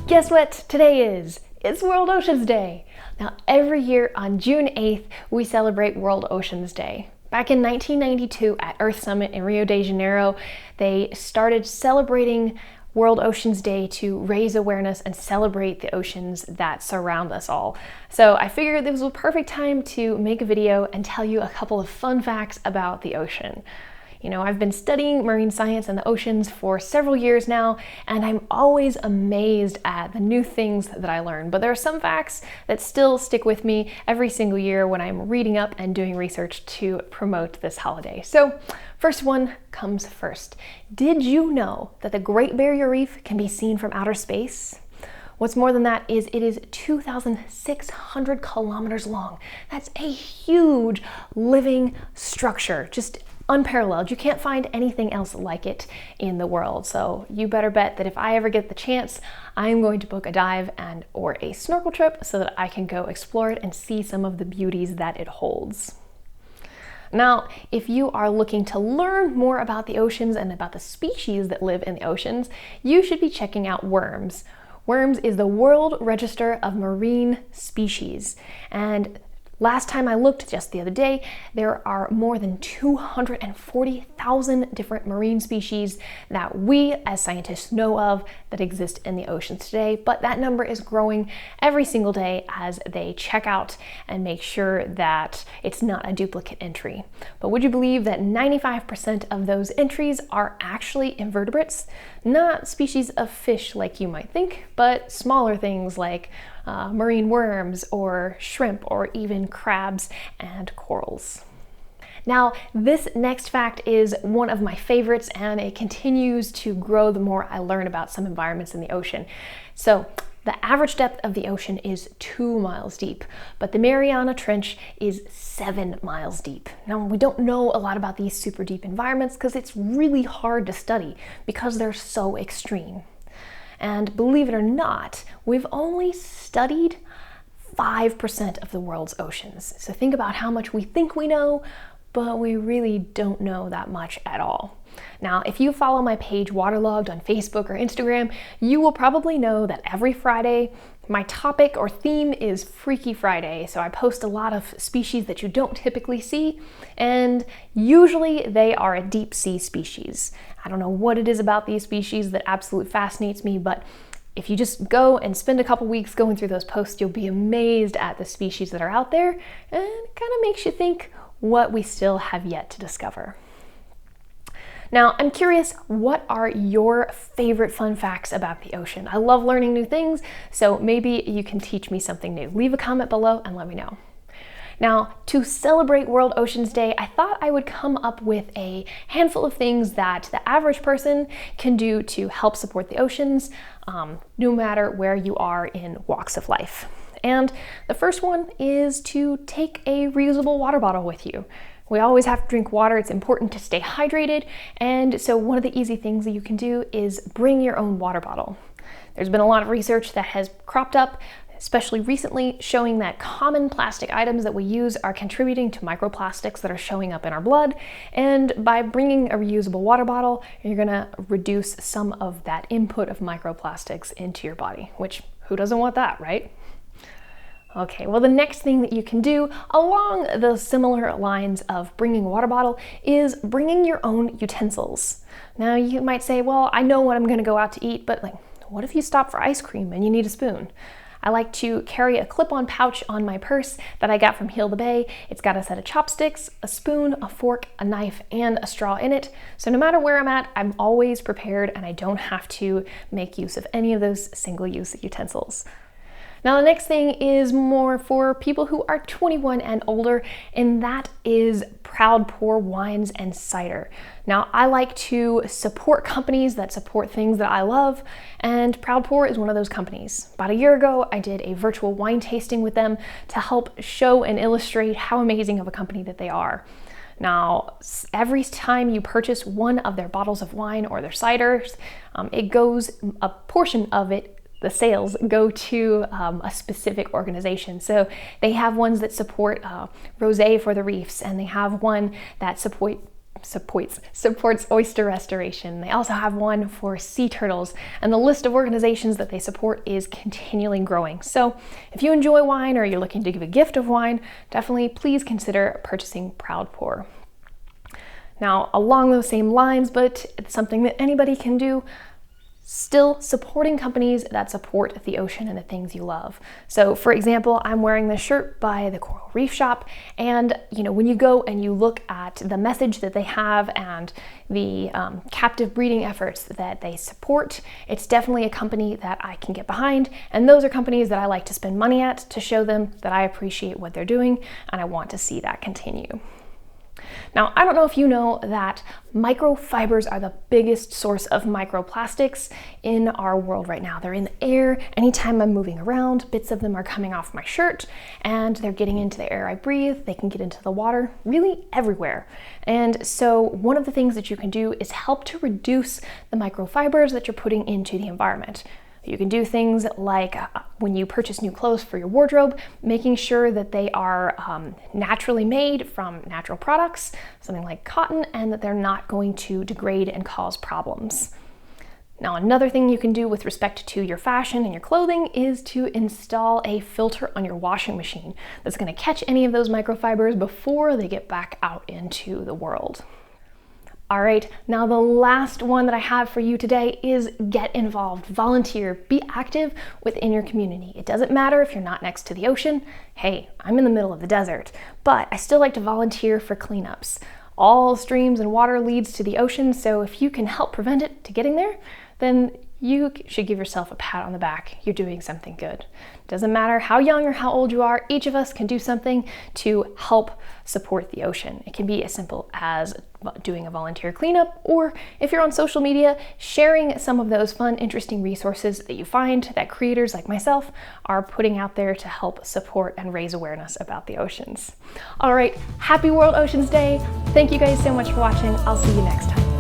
Guess what today is? It's World Oceans Day. Now, every year on June 8th, we celebrate World Oceans Day. Back in 1992 at Earth Summit in Rio de Janeiro, they started celebrating World Oceans Day to raise awareness and celebrate the oceans that surround us all. So I figured this was a perfect time to make a video and tell you a couple of fun facts about the ocean. You know, I've been studying marine science and the oceans for several years now, and I'm always amazed at the new things that I learn. But there are some facts that still stick with me every single year when I'm reading up and doing research to promote this holiday. So, first one comes first. Did you know that the Great Barrier Reef can be seen from outer space? What's more than that is it is 2,600 kilometers long. That's a huge living structure, just unparalleled. You can't find anything else like it in the world. So you better bet that if I ever get the chance, I'm going to book a dive or a snorkel trip so that I can go explore it and see some of the beauties that it holds. Now, if you are looking to learn more about the oceans and about the species that live in the oceans, you should be checking out WORMS. WORMS is the World Register of Marine Species, and last time I looked, just the other day, there are more than 240,000 different marine species that we as scientists know of that exist in the oceans today, but that number is growing every single day as they check out and make sure that it's not a duplicate entry. But would you believe that 95% of those entries are actually invertebrates? Not species of fish like you might think, but smaller things like marine worms or shrimp or even crabs and corals. Now, this next fact is one of my favorites, and it continues to grow the more I learn about some environments in the ocean. So, the average depth of the ocean is 2 miles deep, but the Mariana Trench is 7 miles deep. Now, we don't know a lot about these super deep environments because it's really hard to study because they're so extreme. And believe it or not, we've only studied 5% of the world's oceans. So think about how much we think we know, but we really don't know that much at all. Now, if you follow my page Waterlogged on Facebook or Instagram, you will probably know that every Friday, my topic or theme is Freaky Friday. So I post a lot of species that you don't typically see, and usually they are a deep sea species. I don't know what it is about these species that absolutely fascinates me, but if you just go and spend a couple weeks going through those posts, you'll be amazed at the species that are out there, and it kind of makes you think what we still have yet to discover. Now, I'm curious, what are your favorite fun facts about the ocean? I love learning new things, so maybe you can teach me something new. Leave a comment below and let me know. Now, to celebrate World Oceans Day, I thought I would come up with a handful of things that the average person can do to help support the oceans, no matter where you are in walks of life. And the first one is to take a reusable water bottle with you. We always have to drink water. It's important to stay hydrated. And so one of the easy things that you can do is bring your own water bottle. There's been a lot of research that has cropped up, especially recently, showing that common plastic items that we use are contributing to microplastics that are showing up in our blood. And by bringing a reusable water bottle, you're gonna reduce some of that input of microplastics into your body, which who doesn't want that, right? Okay, well, the next thing that you can do along the similar lines of bringing a water bottle is bringing your own utensils. Now, you might say, well, I know what I'm gonna go out to eat, but what if you stop for ice cream and you need a spoon? I like to carry a clip-on pouch on my purse that I got from Heal the Bay. It's got a set of chopsticks, a spoon, a fork, a knife, and a straw in it. So no matter where I'm at, I'm always prepared and I don't have to make use of any of those single-use utensils. Now, the next thing is more for people who are 21 and older, and that is Proud Pour wines and cider. Now, I like to support companies that support things that I love, and Proud Pour is one of those companies. About a year ago, I did a virtual wine tasting with them to help show and illustrate how amazing of a company that they are. Now, every time you purchase one of their bottles of wine or their ciders, a portion of it, the sales, go to a specific organization. So they have ones that support Rosé for the Reefs, and they have one that supports oyster restoration. They also have one for sea turtles, and the list of organizations that they support is continually growing. So if you enjoy wine or you're looking to give a gift of wine, definitely please consider purchasing Proud Pour. Now, along those same lines, but it's something that anybody can do, still supporting companies that support the ocean and the things you love. So for example, I'm wearing this shirt by the Coral Reef Shop, and when you go and you look at the message that they have and the captive breeding efforts that they support, it's definitely a company that I can get behind, and those are companies that I like to spend money at to show them that I appreciate what they're doing and I want to see that continue. Now, I don't know if you know that microfibers are the biggest source of microplastics in our world right now. They're in the air. Anytime I'm moving around, bits of them are coming off my shirt and they're getting into the air I breathe. They can get into the water, really everywhere. And so one of the things that you can do is help to reduce the microfibers that you're putting into the environment. You can do things like when you purchase new clothes for your wardrobe, making sure that they are naturally made from natural products, something like cotton, and that they're not going to degrade and cause problems. Now, another thing you can do with respect to your fashion and your clothing is to install a filter on your washing machine that's going to catch any of those microfibers before they get back out into the world. All right, now the last one that I have for you today is get involved, volunteer, be active within your community. It doesn't matter if you're not next to the ocean. Hey, I'm in the middle of the desert, but I still like to volunteer for cleanups. All streams and water leads to the ocean, so if you can help prevent it to getting there, then you should give yourself a pat on the back. You're doing something good. Doesn't matter how young or how old you are, each of us can do something to help support the ocean. It can be as simple as doing a volunteer cleanup, or if you're on social media, sharing some of those fun, interesting resources that you find that creators like myself are putting out there to help support and raise awareness about the oceans. All right, happy World Oceans Day. Thank you guys so much for watching. I'll see you next time.